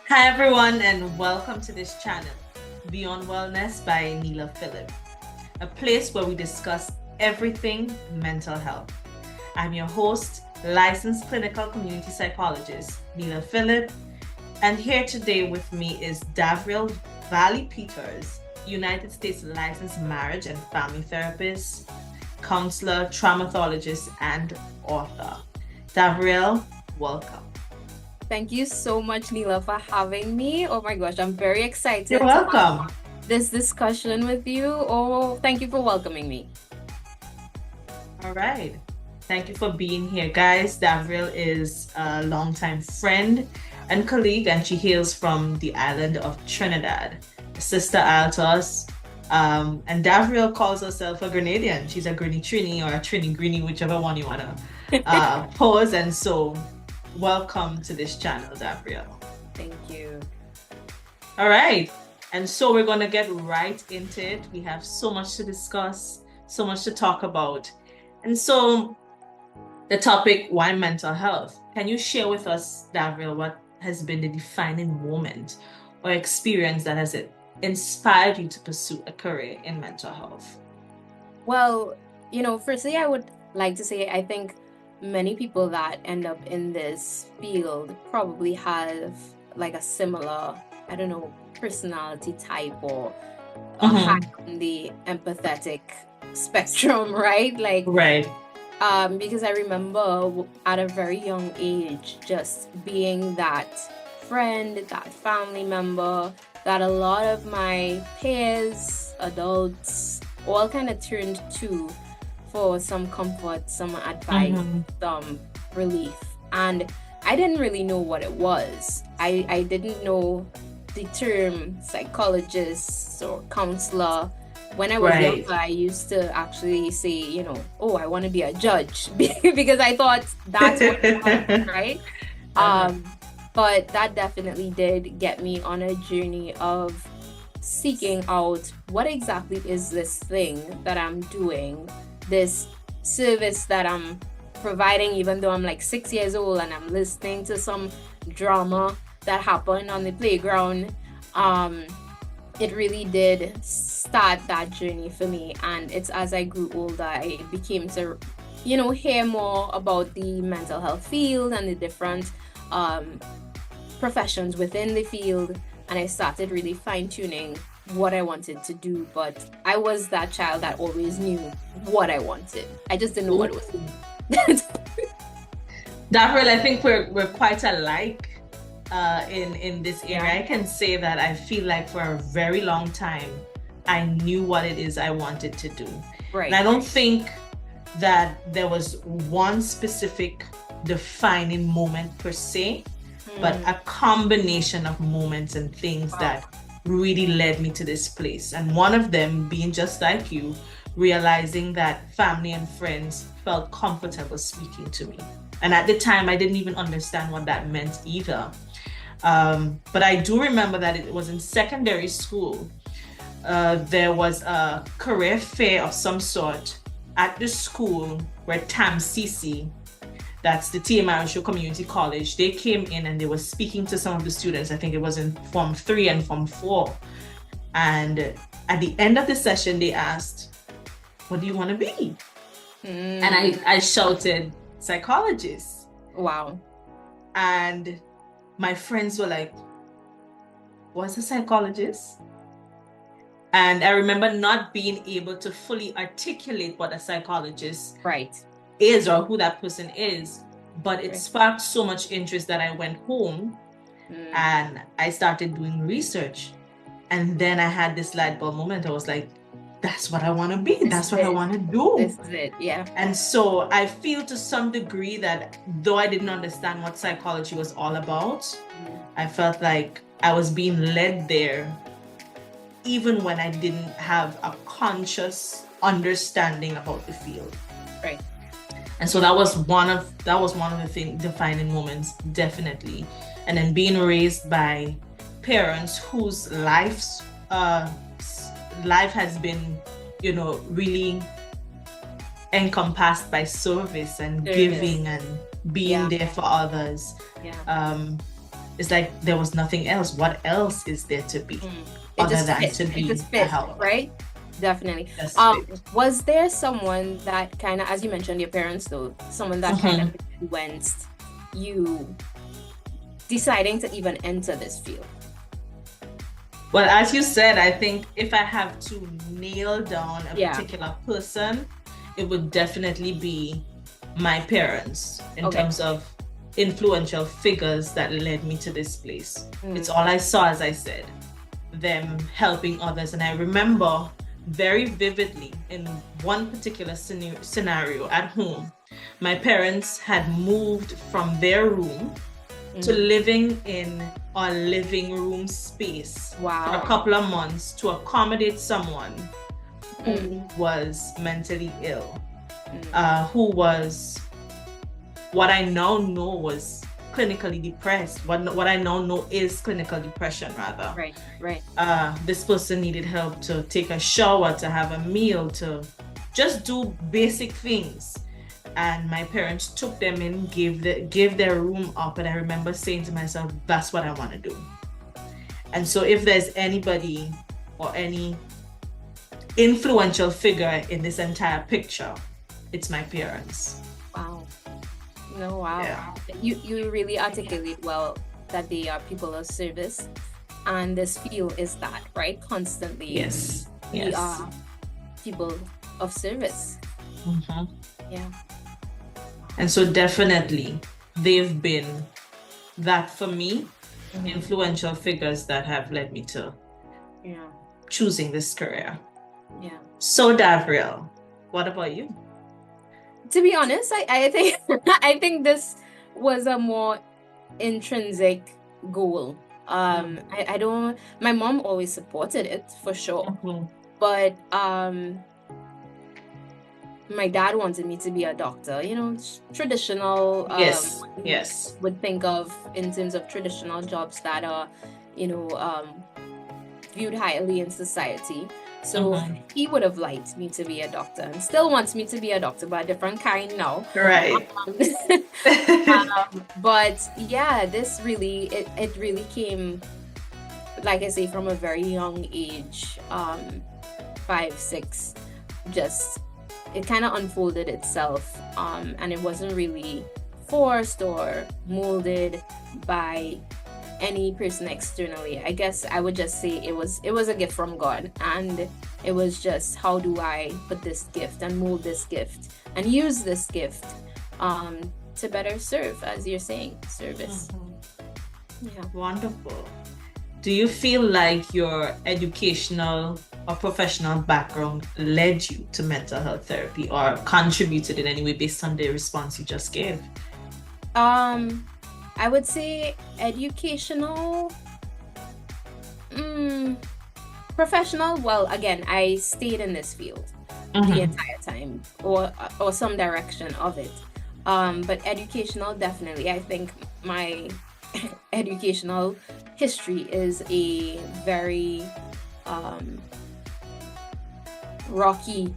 Hi, everyone, and welcome to this channel, Beyond Wellness by Neela Phillip, a place where we discuss everything mental health. I'm your host, licensed clinical community psychologist, Neela Phillip, and here today with me is Davriel Valley Peters, United States licensed marriage and family therapist, counselor, traumatologist, and author. Davriel, welcome. Thank you so much, Neela, for having me. Oh my gosh, I'm very You're excited to welcome. have this discussion with you. Oh, thank you for welcoming me. All right. Thank you for being here, guys. Davriel is a longtime friend and colleague, and she hails from the island of Trinidad, sister isle to us. And Davriel calls herself a Grenadian. She's a Granny Trini or a Trini Greenie, whichever one you want to pose. And so, welcome to this channel, Davriel. Thank you. All right. And so, we're going to get right into it. We have so much to discuss, so much to talk about. And so, the topic, why mental health? Can you share with us, Davriel, what has been the defining moment or experience that has inspired you to pursue a career in mental health? Well, firstly, I would like to say I think many people that end up in this field probably have like a similar, I don't know, personality type or high on the empathetic spectrum, right? Right. Because I remember at a very young age just being that friend, that family member that a lot of my peers, adults, all kind of turned to for some comfort, some advice, some relief. And I didn't really know what it was. I didn't know the term psychologist or counselor. When I was younger, I used to actually say, oh, I want to be a judge because I thought that's what it was, right? But that definitely did get me on a journey of seeking out what exactly is this thing that I'm doing, this service that I'm providing, even though I'm like 6 years old and I'm listening to some drama that happened on the playground. It really did start that journey for me, and it's as I grew older I became to hear more about the mental health field and the different professions within the field, and I started really fine-tuning what I wanted to do. But I was that child that always knew what I wanted. I just didn't know what it was. Davriel, I think we're quite alike in this area. Yeah. I can say that I feel like for a very long time, I knew what it is I wanted to do. Right. And I don't think that there was one specific defining moment per se, but a combination of moments and things that really led me to this place. And one of them being just like you, realizing that family and friends felt comfortable speaking to me. And at the time, I didn't even understand what that meant either. But I do remember that it was in secondary school. There was a career fair of some sort at the school where TAMCC, that's the TMI Community College, they came in and they were speaking to some of the students. I think it was in Form 3 and Form 4. And at the end of the session, they asked, what do you want to be? And I shouted, psychologist. Wow. And my friends were like, what's a psychologist? And I remember not being able to fully articulate what a psychologist is or who that person is. But it sparked so much interest that I went home and I started doing research. And then I had this light bulb moment. I was like, that's what I want to be. That's what I want to do. This is it, yeah. And so I feel to some degree that though I didn't understand what psychology was all about, I felt like I was being led there even when I didn't have a conscious understanding about the field. Right. And so that was one of the defining moments, definitely. And then being raised by parents whose life has been, really encompassed by service and giving and being there for others. it's like there was nothing else. What else is there to be It other just than fit. to It be just a fit, helper? right? Definitely. Just fit. Was there someone that kind of, as you mentioned, your parents though, someone that kind of influenced you deciding to even enter this field? Well, as you said, I think if I have to nail down a Yeah. particular person, it would definitely be my parents in Okay. terms of influential figures that led me to this place. Mm. It's all I saw, as I said, them helping others. And I remember very vividly in one particular scenario at home, my parents had moved from their room to living in a living room space for a Wow. couple of months to accommodate someone who was mentally ill, who was what I now know was clinically depressed. What I now know is clinical depression, rather. Right. This person needed help to take a shower, to have a meal, to just do basic things. And my parents took them in, gave their room up, and I remember saying to myself, that's what I want to do. And so if there's anybody or any influential figure in this entire picture, it's my parents. Wow. No, wow. Yeah. You really articulate well that they are people of service, and this field is that, right? Constantly. Yes. We are people of service. Yeah. And so definitely they've been that for me, influential figures that have led me to choosing this career. Yeah. So Davriel, what about you? To be honest, I think I think this was a more intrinsic goal. I don't, my mom always supported it for sure. But my dad wanted me to be a doctor, traditional yes would think of in terms of traditional jobs that are, viewed highly in society. So he would have liked me to be a doctor and still wants me to be a doctor, but a different kind now. Right. But yeah, this really, it really came, like I say, from a very young age, 5, 6, just it kind of unfolded itself, and it wasn't really forced or molded by any person externally. I guess I would just say it was a gift from God, and it was just, how do I put this gift and mold this gift and use this gift to better serve, as you're saying, service. Yeah. Wonderful. Do you feel like your educational or professional background led you to mental health therapy or contributed in any way based on the response you just gave? I would say educational, professional. Well, again, I stayed in this field the entire time, or some direction of it. But educational, definitely. I think my educational history is a very rocky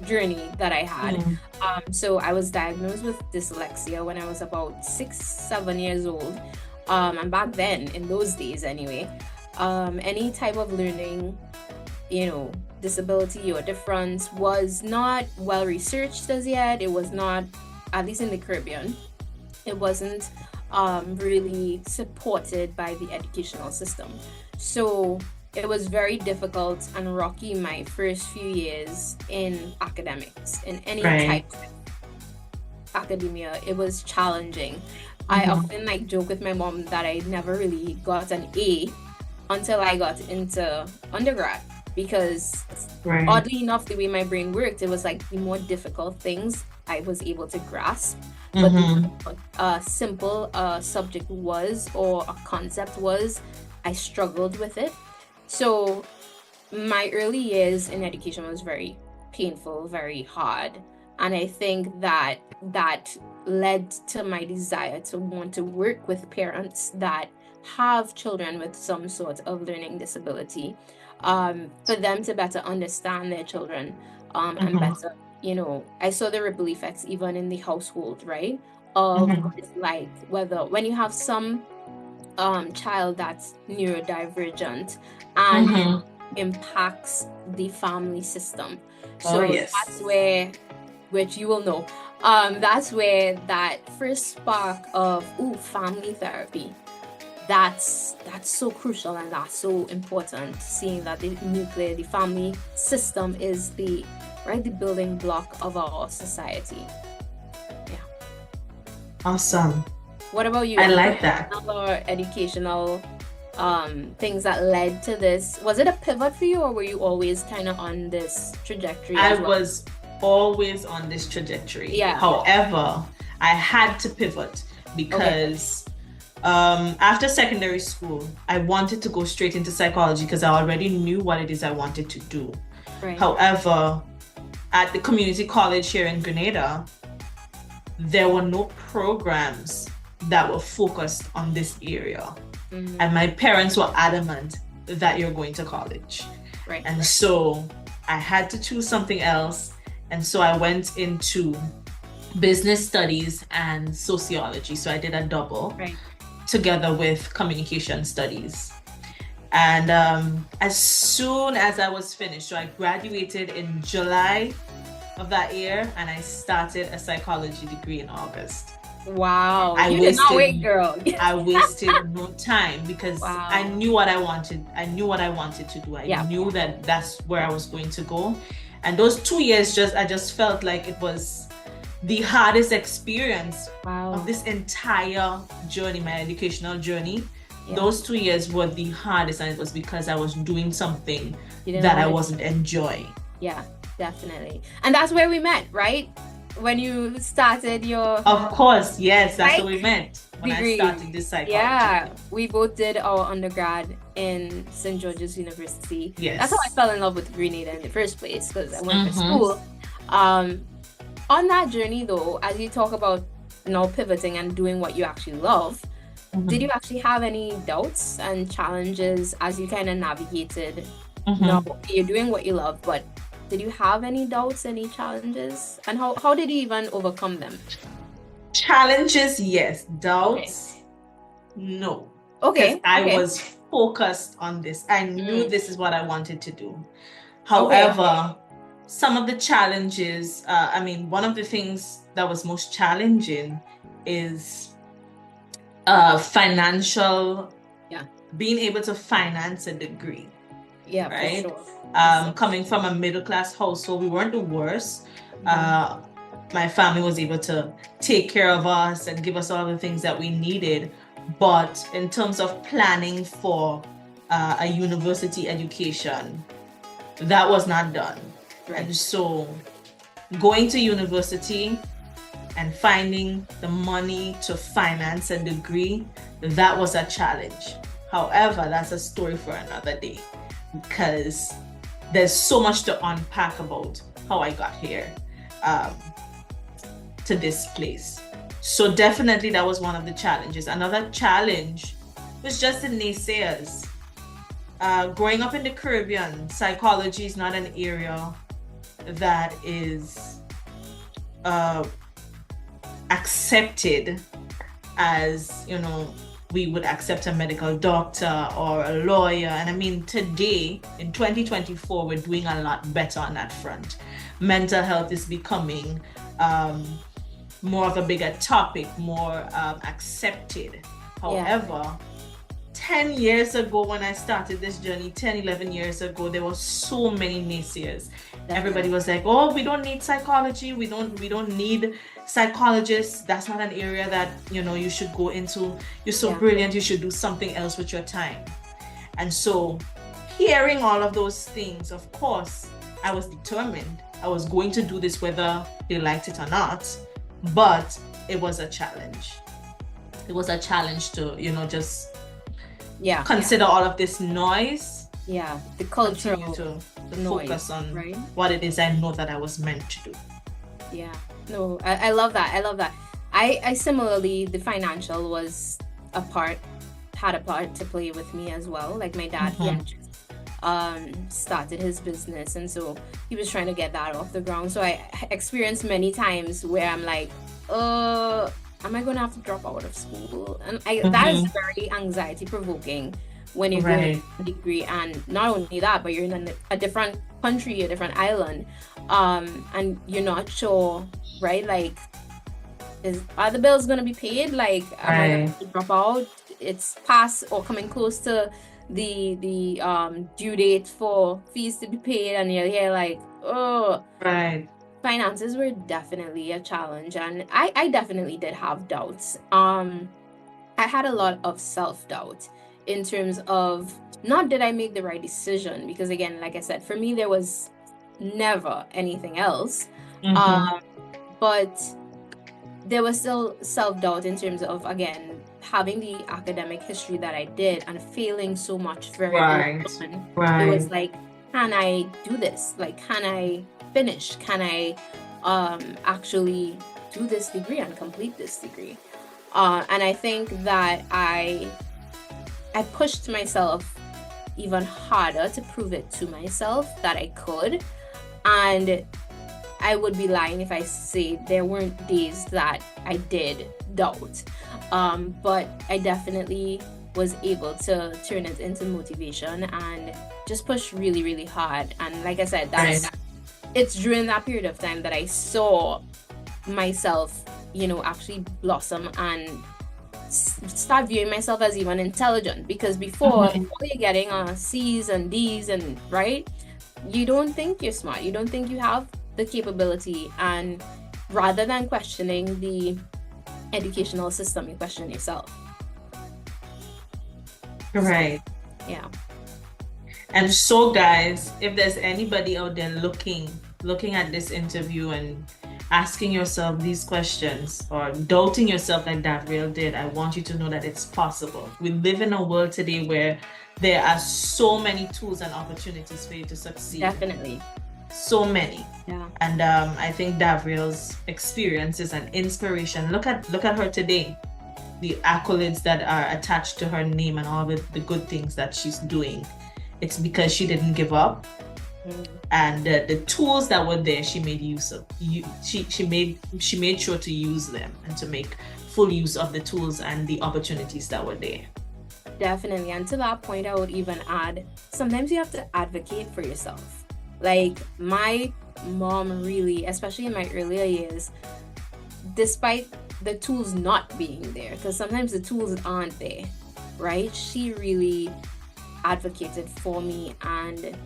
journey that I had. So I was diagnosed with dyslexia when I was about 6, 7 years old. And back then, in those days anyway, any type of learning, disability or difference was not well researched as yet. It was not, at least in the Caribbean, it wasn't really supported by the educational system. So it was very difficult and rocky my first few years in academics, in any type of academia. It was challenging. I often joke with my mom that I never really got an A until I got into undergrad, because oddly enough, the way my brain worked, it was like the more difficult things I was able to grasp. But the simple subject was, or a concept was, I struggled with it. So my early years in education was very painful, very hard. And I think that led to my desire to want to work with parents that have children with some sort of learning disability, for them to better understand their children, and better, I saw the ripple effects even in the household, right? Of what it's like, whether when you have some child that's neurodivergent, and it Mm-hmm. impacts the family system. Oh, So that's yes. where, which you will know, that's where that first spark of family therapy, that's so crucial and that's so important, seeing that the nuclear, the family system is the right, the building block of our society. Yeah. Awesome. What about you? I Any like that. personal or educational things that led to this? Was it a pivot for you, or were you always kind of on this trajectory I as well? was always on this trajectory. Yeah. However, I had to pivot Okay. because after secondary school, I wanted to go straight into psychology because I already knew what it is I wanted to do. Right. However, at the community college here in Grenada, there were no programs that were focused on this area. Mhm. And my parents were adamant that you're going to college. Right. And so I had to choose something else. And so I went into business studies and sociology. So I did a double Right. together with communication studies. And as soon as I was finished, so I graduated in July of that year and I started a psychology degree in August. Wow. I You did not wait, wasted girl. I wasted no time because Wow. I knew what I wanted. I knew what I wanted to do. I Yeah. knew that that's where I was going to go. And those 2 years I just felt like it was the hardest experience Wow. of this entire journey, my educational journey. Yeah. Those 2 years were the hardest, and it was because I was doing something You didn't that I wanna- wasn't enjoying. Yeah, definitely. And that's where we met, right? When you started your Of course, yes, that's what we Psych meant when degree. I started this psychology. Yeah, we both did our undergrad in St. George's University. Yes. That's how I fell in love with Grenada in the first place, because I went to Mhm. school. On that journey, though, as you talk about now pivoting and doing what you actually love, Mhm. did you actually have any doubts and challenges as you kind of navigated? Mhm. Now you're doing what you love, but did you have any doubts, any challenges, and how did you even overcome them? Challenges, yes. Doubts, no. Okay. Because I okay. was focused on this. I knew Mm. this is what I wanted to do. However, some of the challenges, one of the things that was most challenging is financial, Yeah. being able to finance a degree. Yeah, Right? for sure. Coming from a middle class household, we weren't the worst. Mhm. My family was able to take care of us and give us all the things that we needed. But in terms of planning for a university education, that was not done. Right. And so going to university and finding the money to finance a degree, that was a challenge. However, that's a story for another day because there's so much to unpack about how I got here to this place. So definitely that was one of the challenges. Another challenge was just the naysayers. Growing up in the Caribbean, psychology is not an area that is accepted as, we would accept a medical doctor or a lawyer. And I mean, today in 2024, we're doing a lot better on that front. Mental health is becoming more of a bigger topic, more accepted. However, 10 years ago when I started this journey, 10, 11 years ago, there were so many naysayers. Definitely. Everybody was like, oh, we don't need psychology. We don't need psychologists. That's not an area that, you should go into. You're so brilliant. You should do something else with your time. And so hearing all of those things, of course, I was determined. I was going to do this whether they liked it or not. But it was a challenge. It was a challenge to, just consider all of this noise. Yeah, the cultural to noise, focus on right? what it is I know that I was meant to do. Yeah, no, I love that. I love that. I similarly, the financial was had a part to play with me as well. Like my dad, he had just started his business, and so he was trying to get that off the ground. So I experienced many times where I'm like, am I going to have to drop out of school? And that is Mm-hmm. very anxiety provoking when you're going Right. into a degree, and not only that, but you're in a different country, a different island, and you're not sure, right? Like, are the bills going to be paid? Like, am I going to Right. have to drop out? It's past or coming close to the due date for fees to be paid, and you're here like, oh, Right. finances were definitely a challenge, and I definitely did have doubts. I had a lot of self-doubt in terms of, not did I make the right decision, because again, like I said, for me there was never anything else. Mm-hmm. Um, but there was still self-doubt in terms of, again, having the academic history that I did and failing so much very early Right. on. It was Right. like, can I do this? Like, can I finish? Can I actually do this degree and complete this degree? And I think that I pushed myself even harder to prove it to myself that I could. And I would be lying if I say there weren't days that I did doubt. But I definitely was able to turn it into motivation and just push really, really hard. And like I said, Right. it's during that period of time that I saw myself, actually blossom and start viewing myself as even intelligent. Because before, if Mm-hmm. all you're getting are C's and D's, and right, you don't think you're smart, you don't think you have the capability, and rather than questioning the educational system, you question yourself. Right. Yeah. And so, guys, if there's anybody out there looking at this interview and asking yourself these questions or doubting yourself like Davriel did, I want you to know that it's possible. We live in a world today where there are so many tools and opportunities for you to succeed. Definitely. So many. Yeah. And I think Davriel's experience is an inspiration. Look at her today. The accolades that are attached to her name and all the good things that she's doing. It's because she didn't give up, and the tools that were there, she made use of. She made sure to use them and to make full use of the tools and the opportunities that were there. Definitely. And to that point, I would even add, sometimes you have to advocate for yourself. Like, my mom really, especially in my earlier years, despite the tools not being there, because sometimes the tools aren't there, right? She really advocated for me and,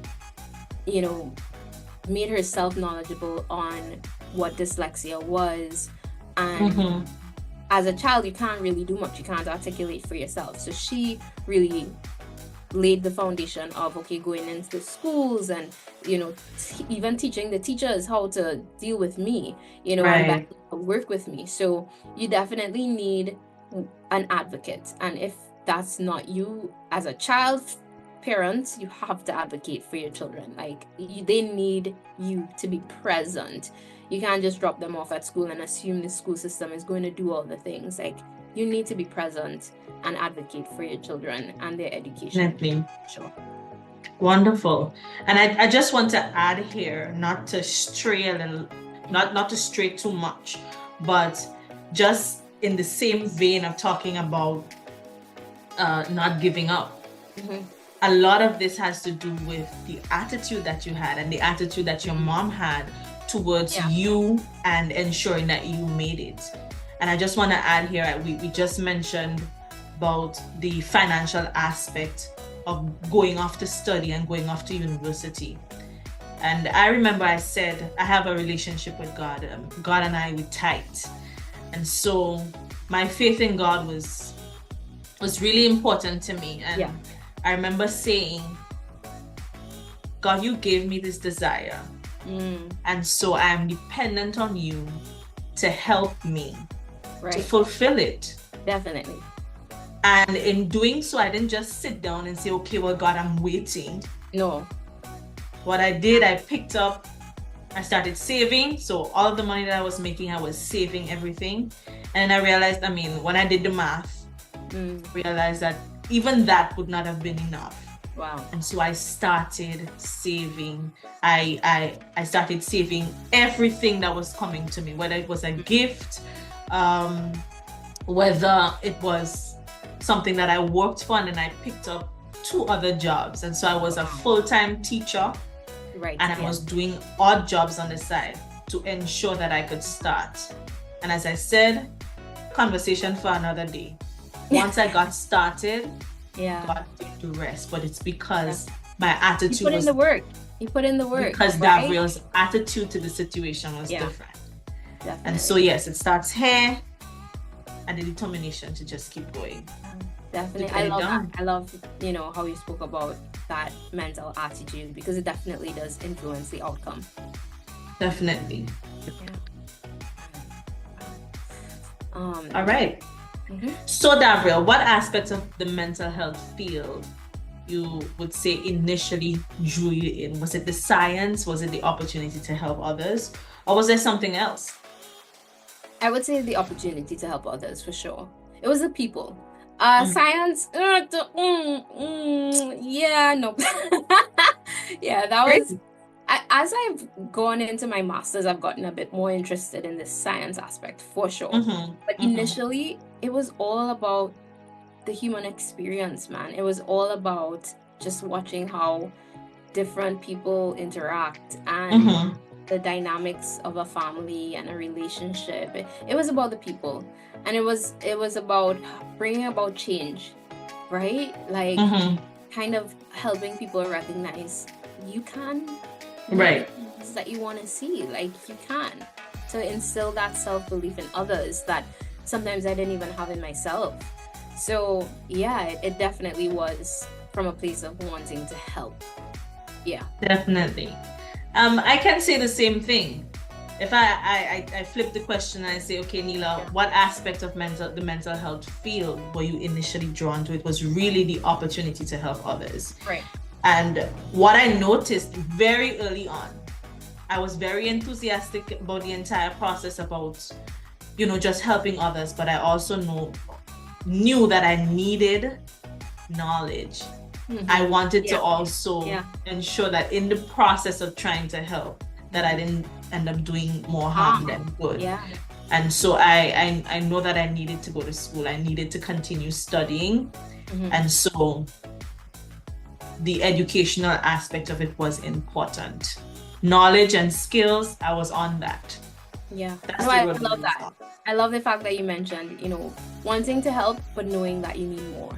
made herself knowledgeable on what dyslexia was. And Mm-hmm. as a child, you can't really do much. You can't articulate for yourself. So she really laid the foundation of, okay, going into schools and, even teaching the teachers how to deal with me, and Right. work with me. So you definitely need an advocate. And if that's not you as a child, parents, you have to advocate for your children. Like, they need you to be present. You can't just drop them off at school and assume the school system is going to do all the things. Like, you need to be present and advocate for your children and their education. Definitely. Sure. Wonderful. And I just want to add here, not to stray a little, not to stray too much, but just in the same vein of talking about not giving up. Mm-hmm. A lot of this has to do with the attitude that you had and the attitude that your mom had towards you and ensuring that you made it. And I just want to add here, we just mentioned about the financial aspect of going off to study and going off to university. And I remember I said, I have a relationship with God. God and I, we tight. And so my faith in God was really important to me. And I remember saying, God, you gave me this desire. And so I am dependent on you to help me to fulfill it. Definitely. And in doing so, I didn't just sit down and say, okay, well, God, I'm waiting. No. What I did, I picked up, I started saving. So all of the money that I was making, I was saving everything. And I realized, when I did the math, realized that even that would not have been enough. Wow. And so I started saving. I started saving everything that was coming to me, whether it was a gift, whether it was something that I worked for and then I picked up 2 other jobs. And so I was a full-time teacher, Right. and I was doing odd jobs on the side to ensure that I could start. And as I said, conversation for another day. Once I got started, Yeah. God took the rest. But it's because my attitude You put in was the work. You put in the work. because right? Davriel's attitude to the situation was Yeah. different. Definitely. And so yes, it starts here, and the determination to just keep going. Definitely. to I get it love done. that. I love, how you spoke about that mental attitude, because it definitely does influence the outcome. Definitely. Um, All right. mhm. So Davriel, what aspects of the mental health field you would say initially drew you in? Was it the science? Was it the opportunity to help others? Or was there something else? I would say the opportunity to help others, for sure. It was the people. Mm. Science, yeah, no. Yeah, that was. As I've gone into my master's, I've gotten a bit more interested in this science aspect, for sure. Mm-hmm. But initially, it was all about the human experience, man. It was all about just watching how different people interact and Mm-hmm. the dynamics of a family and a relationship. It was about the people, and it was about bringing about change, right? Like Mm-hmm. kind of helping people recognize you can Right. things that you want to see, like you can, to instill that self-belief in others that sometimes I didn't even have in myself. So yeah, it definitely was from a place of wanting to help. Yeah. Definitely. I can say the same thing. If I flip the question and I say, okay, Neela, what aspect of the mental health field were you initially drawn to? It was really the opportunity to help others. Right. And what I noticed very early on, I was very enthusiastic about the entire process about, just helping others, but I also knew that I needed knowledge. Mhm. I wanted to Yeah. also Yeah. ensure that in the process of trying to help, that I didn't end up doing more harm than good. Yeah. And so I know that I needed to go to school. I needed to continue studying. Mhm. And so the educational aspect of it was important. Knowledge and skills, I was on that. Yeah. That's No, the I road love we that. was on. I love the fact that you mentioned, wanting to help, but knowing that you need more,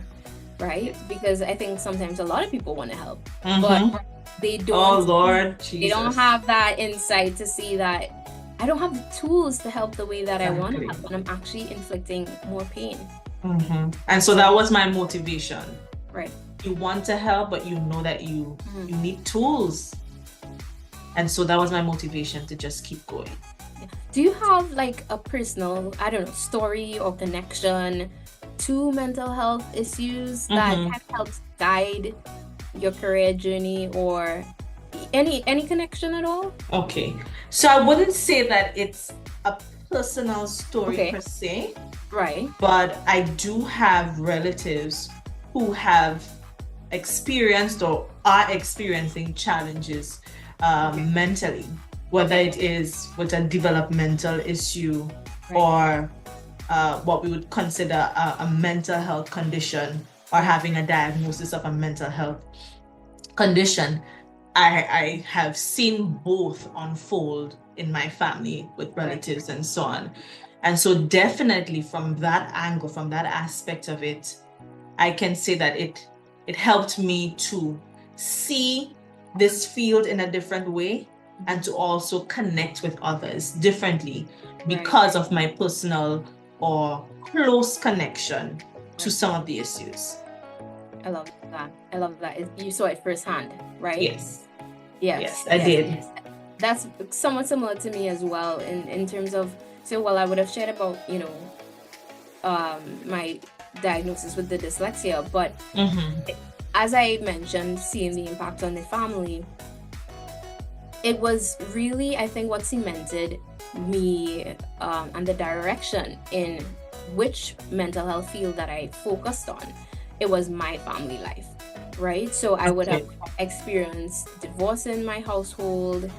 right? Because I think sometimes a lot of people want to help, Mhm. but they don't. Oh Lord, They don't Jesus. have that insight to see that I don't have the tools to help the way that I want to Exactly. help, and I'm actually inflicting more pain. Mhm. And so that was my motivation. Right. You want to help, but you know that you Mhm. need tools. And so that was my motivation to just keep going. Do you have like a personal, I don't know, story or connection to mental health issues that Mhm. kind of helps guide your career journey, or any connection at all? Okay. So I wouldn't say that it's a personal story Okay. per se, Right. but I do have relatives who have experienced or are experiencing challenges mentally, whether it is with a developmental issue or what we would consider a mental health condition, or having a diagnosis of a mental health condition. I have seen both unfold in my family with relatives and so on. And so definitely from that angle, from that aspect of it, I can say that it helped me to see this field in a different way and to also connect with others differently because of my personal or close connection to some of the issues. I love that. I love that. You saw it firsthand, right? Yes. Yes. Yes, I did. Yes. That's somewhat similar to me as well in terms of, so while I would have shared about, my diagnosis with the dyslexia, but Mm-hmm. as I mentioned, seeing the impact on the family, it was really, I think, what cemented me and the direction in which mental health field that I focused on. It was my family life, right? So I would have experienced divorce in my household,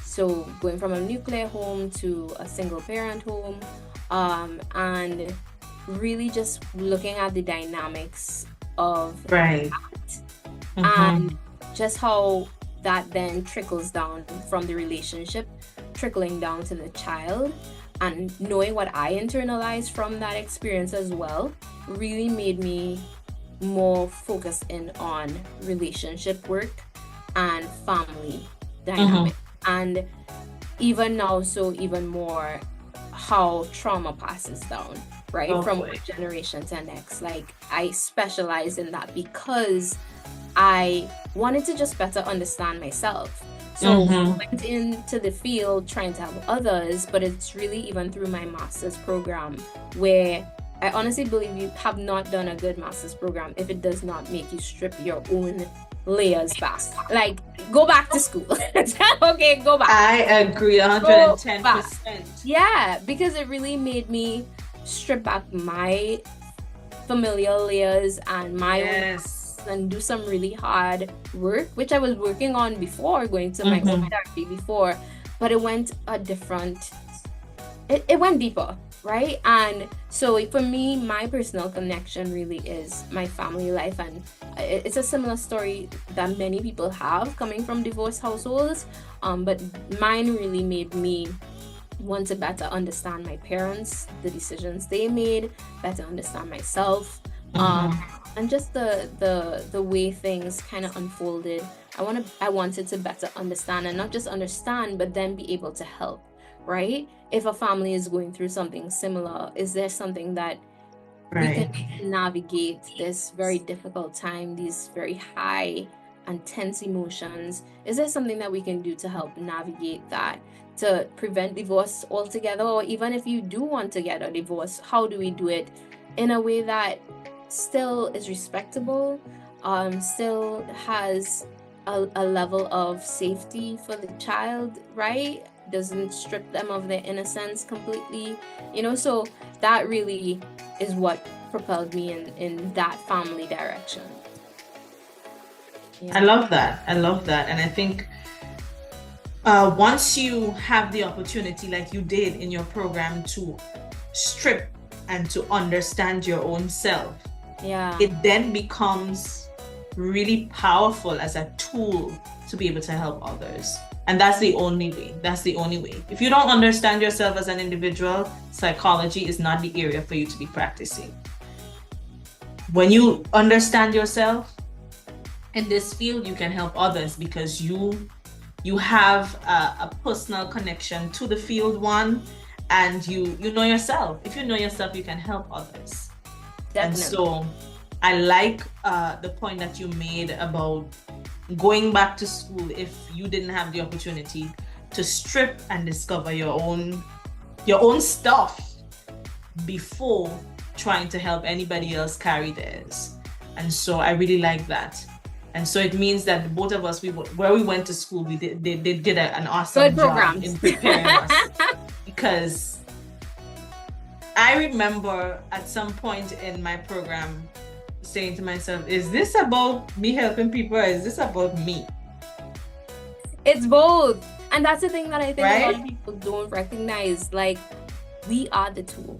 so going from a nuclear home to a single parent home, and really just looking at the dynamics of Right. that, Mm-hmm. and just how that then trickles down from the relationship, trickling down to the child, and knowing what I internalized from that experience as well really made me more focused in on relationship work and family Mm-hmm. dynamic. And even now, so even more how trauma passes down, right? Oh From one boy. generation to the next. Like, I specialize in that because I wanted to just better understand myself. So Mm-hmm. I went into the field trying to help others, but it's really even through my master's program where I honestly believe you have not done a good master's program if it does not make you strip your own layers back. Like, go back to school. Okay, go back. I agree Go back. 110%. Yeah, because it really made me strip back my familial layers and my own Yes. and do some really hard work, which I was working on before going to my own Mm-hmm. therapy before, but it went a different, it went deeper, right? And so for me, my personal connection really is my family life. And it's a similar story that many people have coming from divorced households. But mine really made me want to better understand my parents, the decisions they made, better understand myself, um, Mm-hmm. and just the way things kind of unfolded. I wanted to better understand, and not just understand, but then be able to help. Right? If a family is going through something similar, is there something that we can Right. navigate this very difficult time, these very high and tense emotions? Is there something that we can do to help navigate that, to prevent divorce altogether? Or even if you do want to get a divorce, how do we do it in a way that still is respectable, still has a level of safety for the child, right? Doesn't strip them of their innocence completely, so that really is what propelled me in that family direction. I Yeah. love that. I love that. And I think once you have the opportunity, like you did in your program, to strip and to understand your own self, Yeah. it then becomes really powerful as a tool to be able to help others. And that's the only way. That's the only way. If you don't understand yourself as an individual, psychology is not the area for you to be practicing. When you understand yourself in this field, you can help others because you have a personal connection to the field, one, and you know yourself. If you know yourself, you can help others. And Definitely. so I like the point that you made about going back to school if you didn't have the opportunity to strip and discover your own stuff before trying to help anybody else carry theirs. And so I really like that. And so it means that both of us, where we went to school, they did an awesome Good job programs. in preparing us. Because I remember at some point in my program saying to myself, is this about me helping people or is this about me? It's both. And that's the thing that I think a lot Right? of people don't recognize. Like, we are the tool,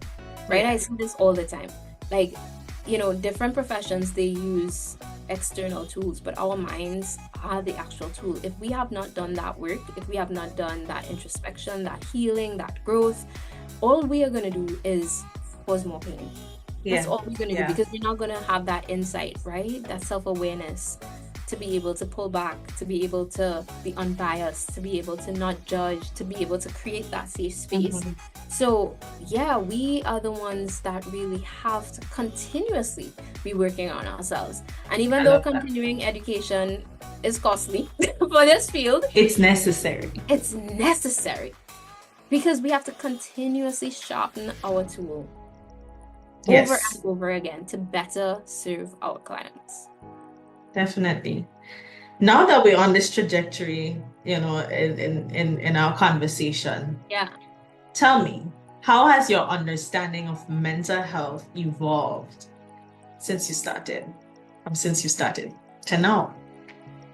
right? Yeah. I see this all the time. Like, different professions, they use external tools, but our minds are the actual tool. If we have not done that work, if we have not done that introspection, that healing, that growth, all we are going to do is cause more pain. That's Yeah. all we're going to do, Yeah. because we're not going to have that insight, right? That self-awareness to be able to pull back, to be able to be unbiased, to be able to not judge, to be able to create that safe space. Mhm. So, yeah, we are the ones that really have to continuously be working on ourselves. And even I though love that. continuing education is costly for this field, It's necessary. it's necessary because we have to continuously sharpen our tool over Yes, and over again to better serve our clients. definitely. Now that we're on this trajectory, in our conversation, Yeah. tell me, how has your understanding of mental health evolved since you started? Since you started to now?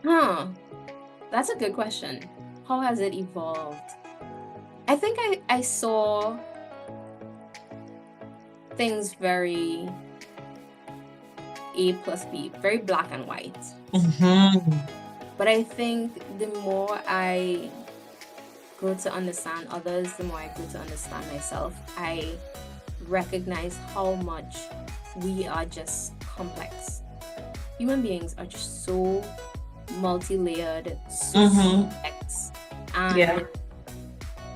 Huh. That's a good question. How has it evolved? I think I saw things very A plus B, very black and white. Mm-hmm. But I think the more I grow to understand others, the more I grow to understand myself, I recognize how much we are just complex. Human beings are just so multi-layered, so Mm-hmm. complex. Yeah.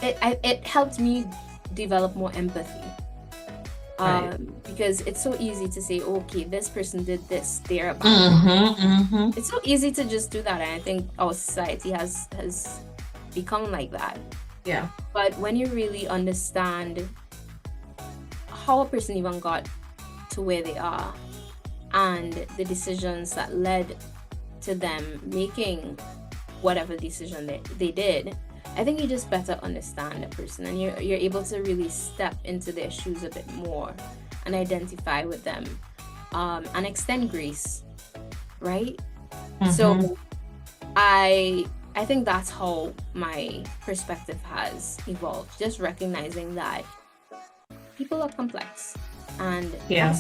And it helped me develop more empathy. Right. Because it's so easy to say, okay, this person did this, they're a bad Mm-hmm. Mm-hmm. It's so easy to just do that, and I think our society has become like that. Yeah. But when you really understand how a person even got to where they are and the decisions that led to them making whatever decision they did, I think you just better understand a person, and you're able to really step into their shoes a bit more and identify with them, and extend grace, right? Mm-hmm. So I think that's how my perspective has evolved. Just recognizing that people are complex, and Yeah.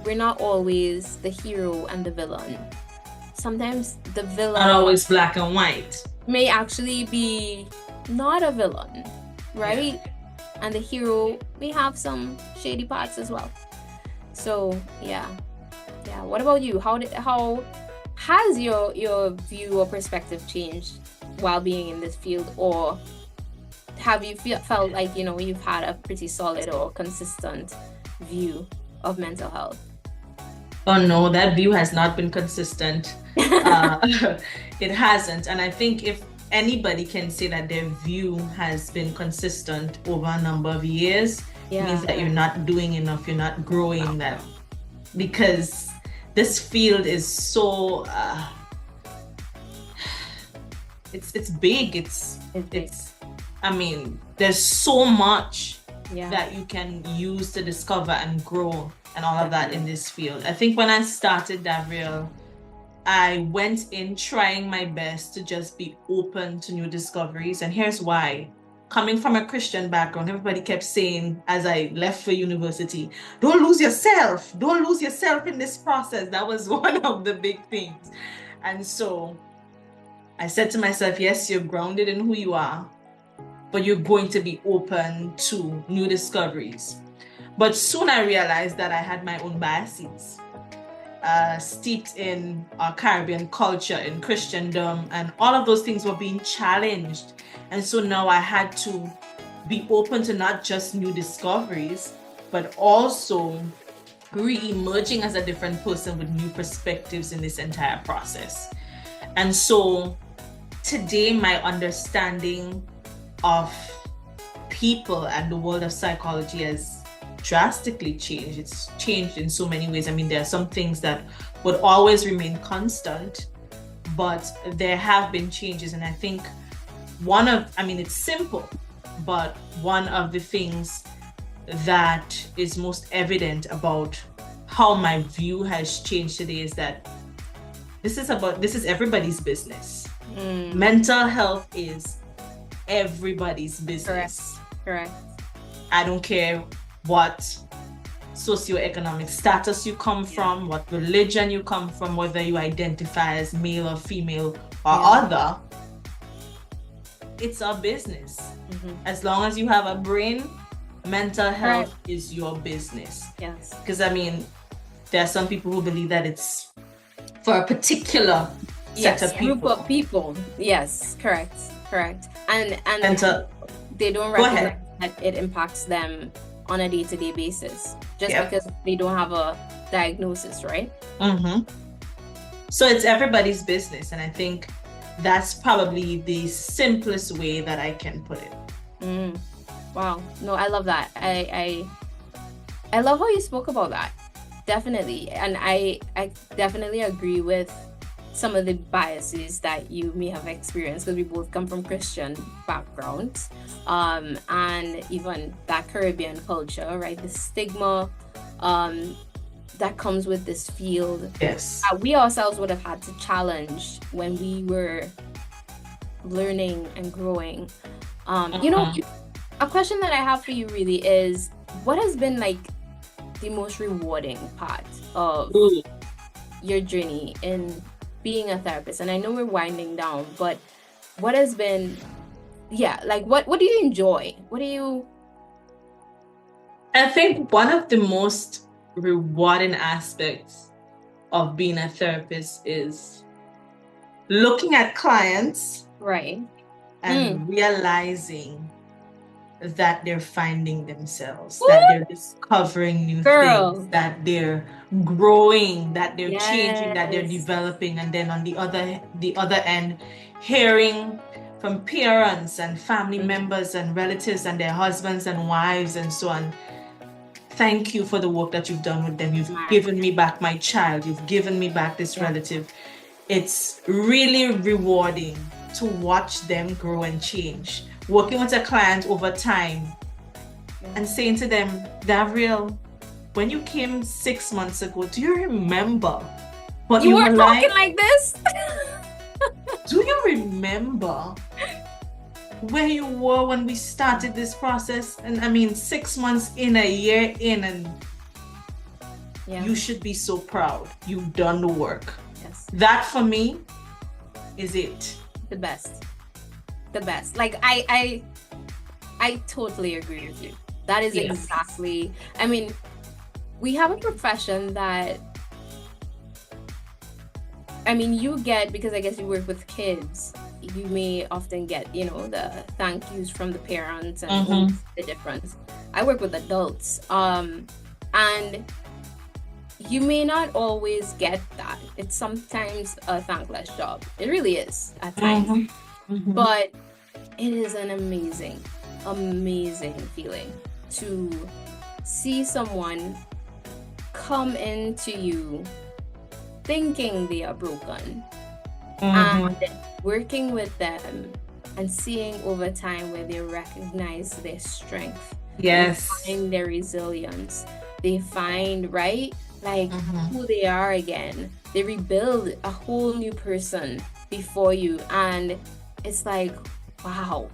we're not always the hero and the villain. Sometimes the Not villain always black and white. may actually be not a villain, right? And the hero may have some shady parts as well. So yeah. What about you? How has your view or perspective changed while being in this field, or have you felt like you've had a pretty solid or consistent view of mental health? Oh no, that view has not been consistent. It hasn't. And I think if anybody can say that their view has been consistent over a number of years, it means that you're not doing enough, you're not growing that. Because this field is so it's big. It's I mean, there's so much that you can use to discover and grow and all of that in this field. I think when I started Davriel, I went in trying my best to just be open to new discoveries. And here's why. Coming from a Christian background, everybody kept saying as I left for university, don't lose yourself. Don't lose yourself in this process. That was one of the big things. And so I said to myself, yes, you're grounded in who you are, but you're going to be open to new discoveries. But soon I realized that I had my own biases, steeped in our Caribbean culture, in Christendom, and all of those things were being challenged. And so now I had to be open to not just new discoveries, but also re-emerging as a different person with new perspectives in this entire process. And so today, my understanding of people and the world of psychology has drastically changed. It's changed in so many ways. I mean, there are some things that would always remain constant, but there have been changes. And I think it's simple, but one of the things that is most evident about how my view has changed today is that this is everybody's business. Mental health is everybody's business. Correct. I don't care what socioeconomic status you come from, what religion you come from, whether you identify as male or female or other. It's our business. As long as you have a brain, mental health is your business. Yes. Because I mean, there are some people who believe that it's for a particular set of people. Group of people. Yes, correct. And they don't recognize that it impacts them on a day-to-day basis just because they don't have a diagnosis, right? So it's everybody's business, and I think that's probably the simplest way that I can put it. Wow. No, I love that. I love how you spoke about that. Definitely. And I definitely agree with some of the biases that you may have experienced, because we both come from Christian backgrounds, and even that Caribbean culture, right? The stigma that comes with this field. Yes. We ourselves would have had to challenge when we were learning and growing. A question that I have for you really is, what has been like the most rewarding part of Ooh. your journey in being a therapist? And I know we're winding down, but what has been, like what do you enjoy? What do you? I think one of the most rewarding aspects of being a therapist is looking at clients Right. and realizing that they're finding themselves, Woo! that they're discovering new Girl. things, that they're growing, that they're changing, that they're Yes. developing, and then on the other end, hearing from parents and family members and relatives and their husbands and wives and so on. Thank you for the work that you've done with them. You've given me back my child. You've given me back this relative. It's really rewarding to watch them grow and change. Working with a client over time and saying to them, Davriel, when you came 6 months ago, do you remember what You you weren't were talking like? like this. Do you remember where you were when we started this process? And I mean, 6 months in, a year in, and you should be so proud. You've done the work. Yes. That for me is it. The best. Like I totally agree with you. That is exactly, I mean, we have a profession that, I mean, you get, because I guess you work with kids, you may often get, the thank yous from the parents and the difference. I work with adults, and you may not always get that. It's sometimes a thankless job. It really is at times. But it is an amazing feeling to see someone come into you thinking they are broken and working with them and seeing over time where they recognize their strength. Yes. They find their resilience. They find, right, like who they are again. They rebuild a whole new person before you, and it's like, wow.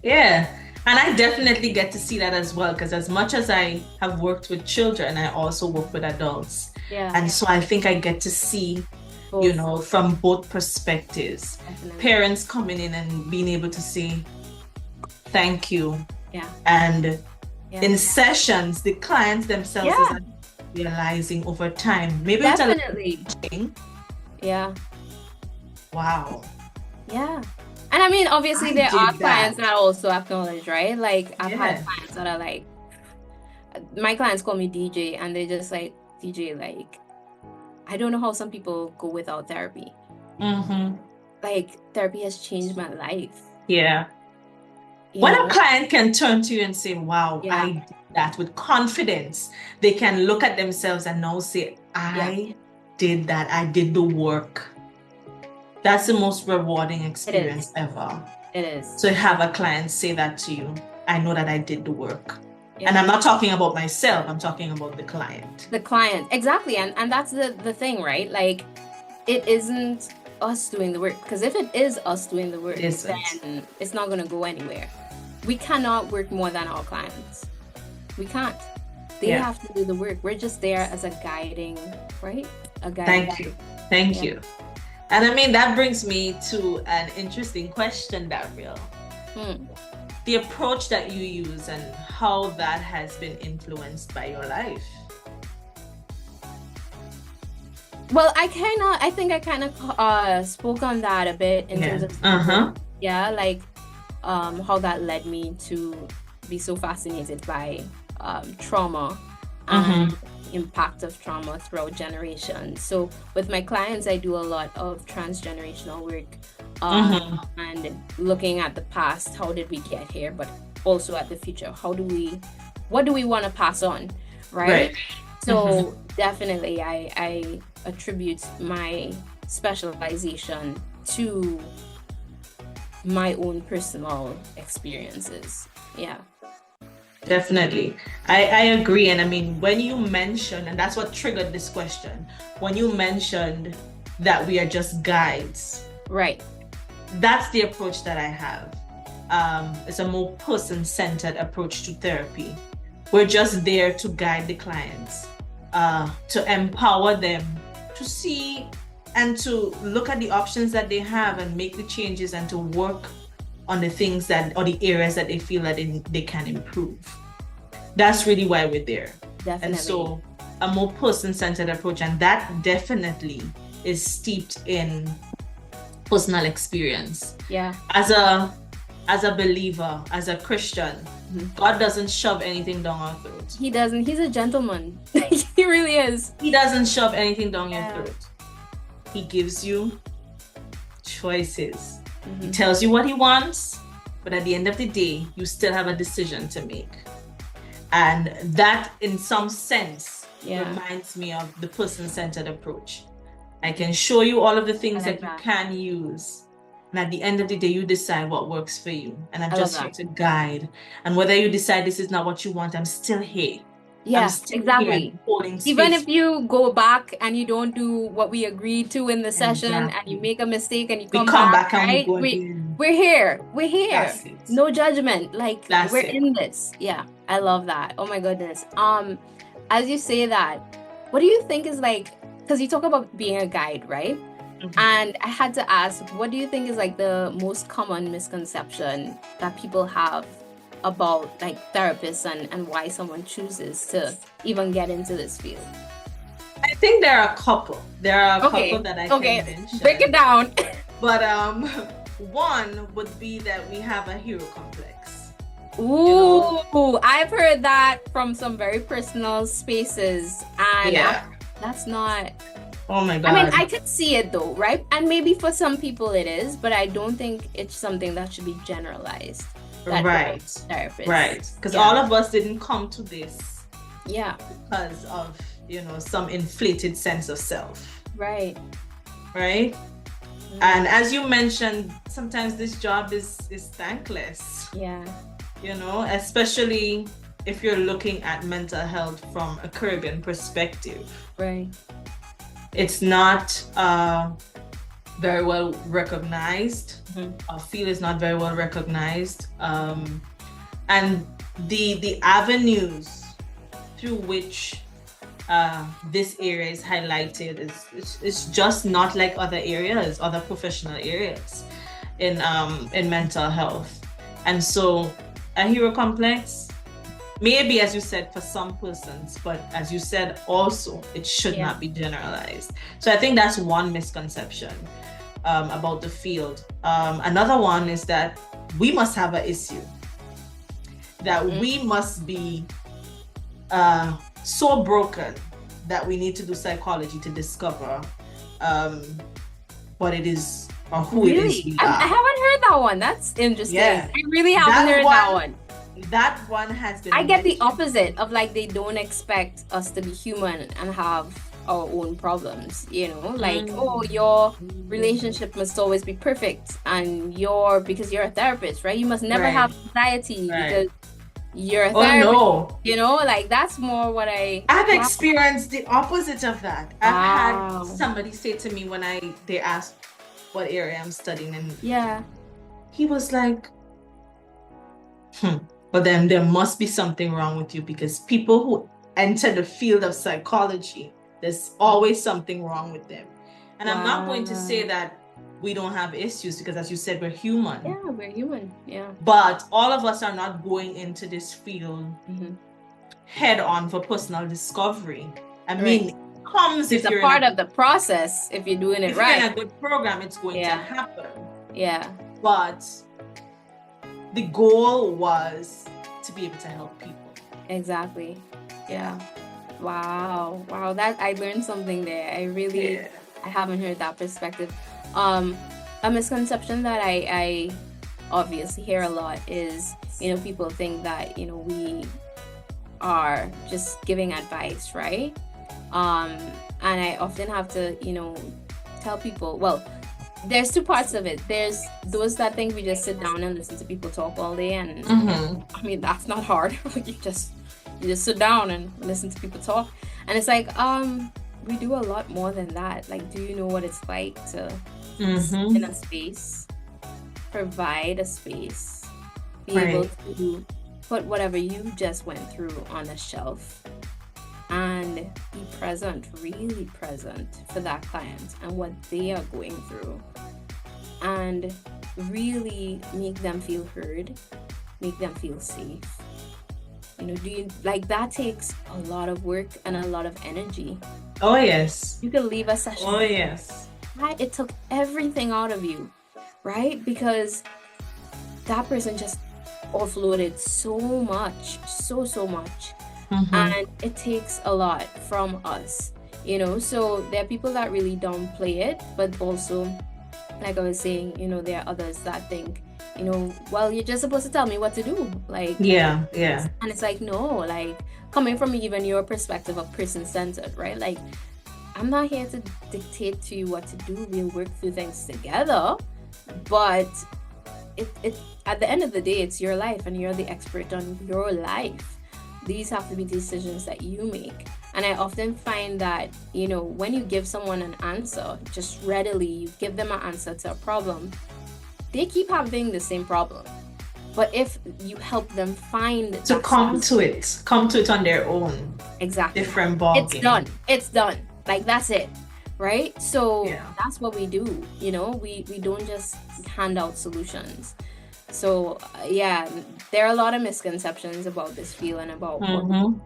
Yeah. And I definitely get to see that as well, because as much as I have worked with children, I also work with adults. Yeah. And so I think I get to see, from both perspectives. Definitely. Parents coming in and being able to say, thank you. Yeah. And in sessions, the clients themselves are realizing over time. Maybe definitely. Yeah. Wow. Yeah. And I mean, obviously there are clients that also acknowledge, right? Like I've had clients that are like, my clients call me DJ, and they're just like, DJ, like, I don't know how some people go without therapy. Like, therapy has changed my life. Yeah. When a client can turn to you and say, wow, I did that with confidence, they can look at themselves and now say, I did that. I did the work. That's the most rewarding experience ever. It is. So have a client say that to you. I know that I did the work. And I'm not talking about myself. I'm talking about the client. The client. Exactly. And that's the thing, right? Like, it isn't us doing the work. Because if it is us doing the work, then it's not going to go anywhere. We cannot work more than our clients. We can't. They have to do the work. We're just there as a guiding, right? A guiding. Thank you. And I mean, that brings me to an interesting question, Davriel. The approach that you use and how that has been influenced by your life. Well, I think I kind of spoke on that a bit in terms of like how that led me to be so fascinated by trauma and impact of trauma throughout generations. So with my clients, I do a lot of transgenerational work and looking at the past, how did we get here, but also at the future, what do we want to pass on, right? So definitely I attribute my specialization to my own personal experiences. Definitely. I agree. And I mean, when you mentioned, and that's what triggered this question, when you mentioned that we are just guides. Right. That's the approach that I have. It's a more person-centered approach to therapy. We're just there to guide the clients, to empower them to see and to look at the options that they have and make the changes and to work on the things that, or the areas that they feel that they can improve. That's really why we're there. Definitely. And so a more person-centered approach, and that definitely is steeped in personal experience. Yeah. As a believer, as a Christian, God doesn't shove anything down our throat. He doesn't. He's a gentleman. He really is. He doesn't shove anything down your throat. He gives you choices. He tells you what he wants, but at the end of the day, you still have a decision to make. And that, in some sense, reminds me of the person-centered approach. I can show you all of the things that you can use. And at the end of the day, you decide what works for you. And I'm just here to guide. And whether you decide this is not what you want, I'm still here. Yeah, exactly. Even if you go back and you don't do what we agreed to in the session and you make a mistake and you come back, right? We're here. We're here. No judgment. Like, we're in this. Yeah, I love that. Oh my goodness. As you say that, what do you think is like, because you talk about being a guide, right? And I had to ask, what do you think is like the most common misconception that people have about like therapists and why someone chooses to even get into this field? I think there are a couple. There are a couple that I can mention. Break it down. But one would be that we have a hero complex. Ooh, I've heard that from some very personal spaces, and that's not. Oh my God. I mean, I could see it though, right? And maybe for some people it is, but I don't think it's something that should be generalized. Right. Because all of us didn't come to this because of, some inflated sense of self. Right. And as you mentioned, sometimes this job is thankless. Especially if you're looking at mental health from a Caribbean perspective. It's not very well recognized. Our field is not very well recognized, and the avenues through which this area is highlighted is just not like other professional areas in mental health. And so a hero complex, maybe, as you said, for some persons, but as you said also, it should not be generalized. So I think that's one misconception about the field. Another one is that we must have an issue, that we must be so broken that we need to do psychology to discover what it is or who it is we are. I haven't heard that one. That's interesting. I really haven't heard that one. That one has been. I get the opposite of like they don't expect us to be human and have our own problems, like your relationship must always be perfect, and because you're a therapist, right? You must never have anxiety because you're a therapist. Like that's more what I've experienced the opposite of that. I've had somebody say to me when they asked what area I'm studying, and he was like, but then there must be something wrong with you, because people who enter the field of psychology, there's always something wrong with them. And I'm not going to say that we don't have issues, because as you said, we're human. Yeah, we're human. But all of us are not going into this field head on for personal discovery. I mean, it's a part of the process if you're doing it right. If you're in a good program, it's going to happen. But the goal was to be able to help people. Exactly. Wow. That I learned something there. I haven't heard that perspective. A misconception that I obviously hear a lot is, people think that, we are just giving advice, right? And I often have to, tell people, well, there's two parts of it. There's those that think we just sit down and listen to people talk all day, and I mean, that's not hard. you just sit down and listen to people talk, and it's like we do a lot more than that. Like, do you know what it's like to sit in a space, provide a space, be able to put whatever you just went through on a shelf and be present, really present for that client and what they are going through, and really make them feel heard, make them feel safe. Do you like that? Takes a lot of work and a lot of energy. Oh yes. You can leave a session. Oh yes. Right? It took everything out of you, right? Because that person just offloaded so much, so much. And it takes a lot from us, so there are people that really downplay it, but also, like I was saying, there are others that think, well, you're just supposed to tell me what to do, like, yeah. And it's like, no, like, coming from even your perspective of person-centered, right? Like, I'm not here to dictate to you what to do. We'll work through things together, but it at the end of the day, it's your life and you're the expert on your life. These have to be decisions that you make. And I often find that, when you give someone an answer, just readily, you give them an answer to a problem, they keep having the same problem. But if you help them find come to it on their own. Exactly. Different ball game. It's done. Like, that's it. Right? So that's what we do. We don't just hand out solutions. So there are a lot of misconceptions about this field and about and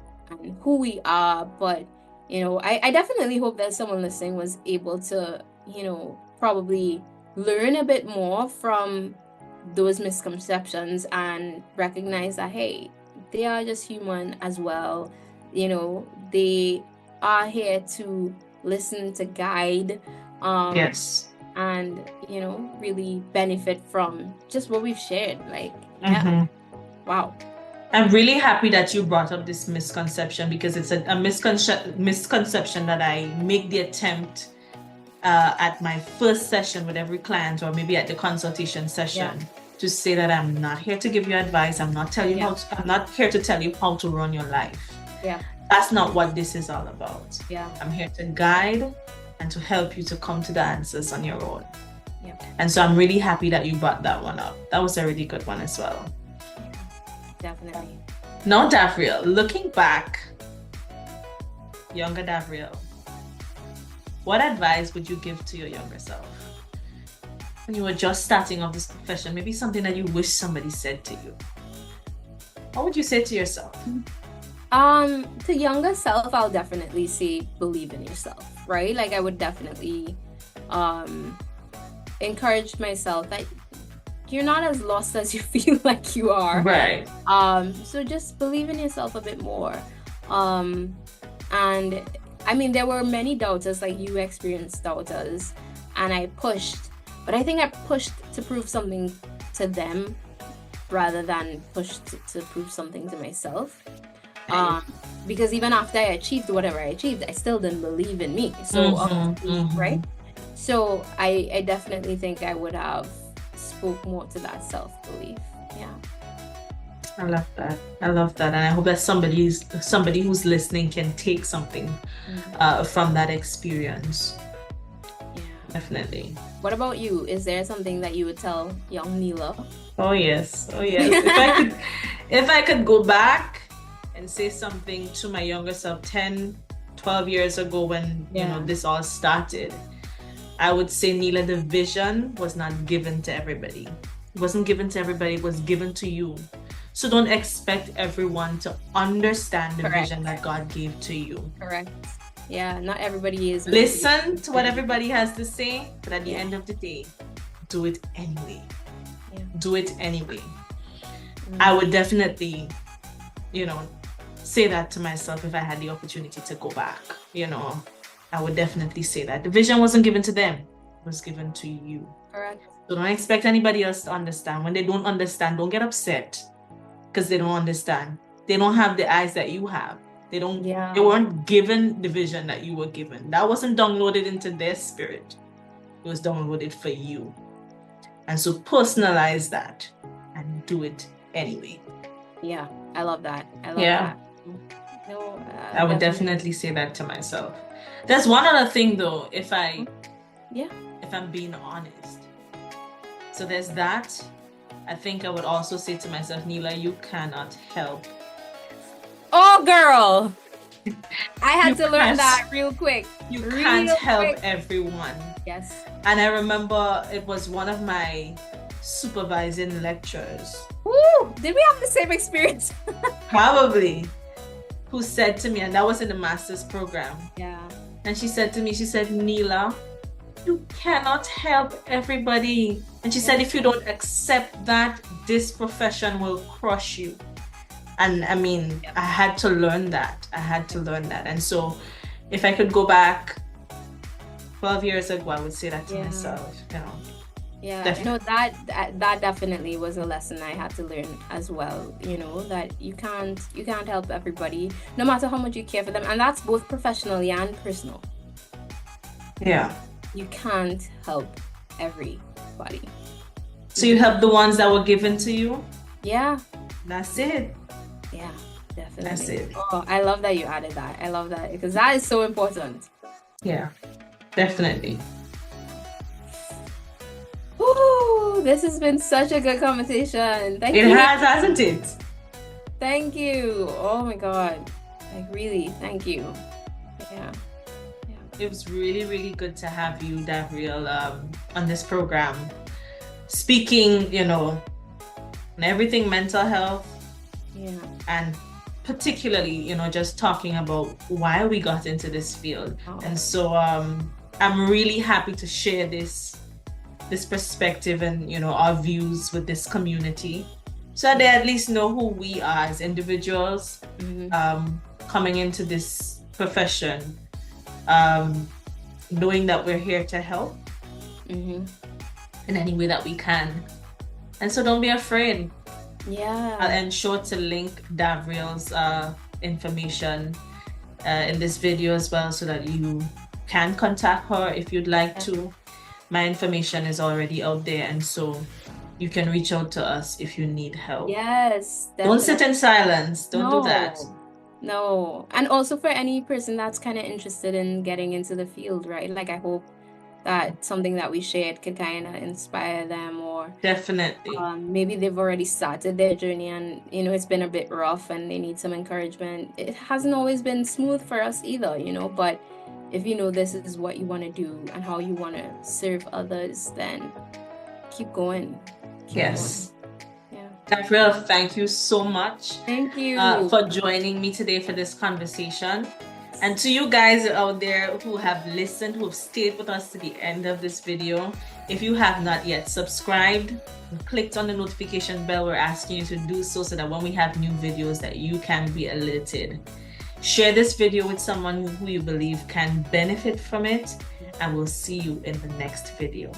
who we are. But I definitely hope that someone listening was able to probably learn a bit more from those misconceptions and recognize that, hey, they are just human as well. They are here to listen, to guide, yes, and really benefit from just what we've shared. Like, wow. I'm really happy that you brought up this misconception, because it's a misconception that I make the attempt at my first session with every client, or maybe at the consultation session, to say that I'm not here to give you advice. I'm not I'm not here to tell you how to run your life. Yeah. That's not what this is all about. Yeah. I'm here to guide and to help you to come to the answers on your own. Yeah. And so I'm really happy that you brought that one up. That was a really good one as well. Definitely. Now, Davriel, looking back, younger Davriel, what advice would you give to your younger self when you were just starting off this profession? Maybe something that you wish somebody said to you. What would you say to yourself? To younger self, I'll definitely say believe in yourself, right? Like, I would definitely encourage myself that you're not as lost as you feel like you are. Right. So just believe in yourself a bit more. And I mean, there were many doubters, like you experienced doubters, and I pushed, but I think I pushed to prove something to them rather than pushed to prove something to myself. Because even after I achieved whatever I achieved, I still didn't believe in me. So, right? So I definitely think I would have spoke more to that self-belief. Yeah. I love that. And I hope that somebody who's listening can take something from that experience. Yeah. Definitely. What about you? Is there something that you would tell young Neela? Oh yes. If I could go back and say something to my younger self 10, 12 years ago when this all started, I would say, Neela, the vision was not given to everybody. It wasn't given to everybody, it was given to you. So don't expect everyone to understand the vision that God gave to you. Correct. Yeah, not everybody is. Listen to what everybody has to say, but at the end of the day, do it anyway. Yeah. Do it anyway. I would definitely, say that to myself if I had the opportunity to go back. I would definitely say that. The vision wasn't given to them, it was given to you. Correct. So don't expect anybody else to understand. When they don't understand, don't get upset because they don't understand. They don't have the eyes that you have. They weren't given the vision that you were given. That wasn't downloaded into their spirit. It was downloaded for you. And so personalize that and do it anyway. Yeah, I love that. I love that. No, I would definitely say that to myself. There's one other thing though, if I'm being honest. So there's that, I think I would also say to myself, Neela, you cannot help. Oh, girl. I had You to learn can't- that real quick. You Real can't help quick. everyone. Yes. And I remember it was one of my supervising lecturers, Woo! Did we have the same experience? probably, who said to me, and that was in the master's program, Yeah. and she said to me, she said, Neela, you cannot help everybody. And she said, if you don't accept that, this profession will crush you. And I mean, I had to learn that. And so if I could go back 12 years ago, I would say that to myself, you know. Yeah, Definitely. no, that definitely was a lesson I had to learn as well. You know, that you can't help everybody, no matter how much you care for them, and that's both professionally and personal. Yeah. You can't help everybody. So you help the ones that were given to you? Yeah, That's it. yeah, definitely. That's it. Oh, I love that you added that. I love that because that is so important. Yeah, definitely. Woo! This has been such a good conversation. Thank It you. has, hasn't it? Thank you. Oh my God. Like really, thank you. Yeah. It was really, really good to have you, Davriel, on this program. Speaking, you know, on everything mental health, Yeah. and particularly, you know, just talking about why we got into this field. Oh. And so I'm really happy to share this perspective and, you know, our views with this community, so that they at least know who we are as individuals, coming into this profession, knowing that we're here to help in any way that we can. And so don't be afraid. Yeah. I'll ensure to link Davriel's information in this video as well, so that you can contact her if you'd like to. My information is already out there, and so you can reach out to us if you need help. Yes. Don't sit in silence. Don't do that. No. And also for any person that's kind of interested in getting into the field, right? Like I hope that something that we shared could kind of inspire them, or Definitely. maybe they've already started their journey and, you know, it's been a bit rough and they need some encouragement. It hasn't always been smooth for us either, you know, but if you know this is what you want to do and how you want to serve others, then keep going. Yes. Yeah. Davriel, thank you so much Thank you. for joining me today for this conversation. And to you guys out there who have listened, who have stayed with us to the end of this video, if you have not yet subscribed and clicked on the notification bell, we're asking you to do so that when we have new videos that you can be alerted. Share this video with someone who you believe can benefit from it, and we'll see you in the next video.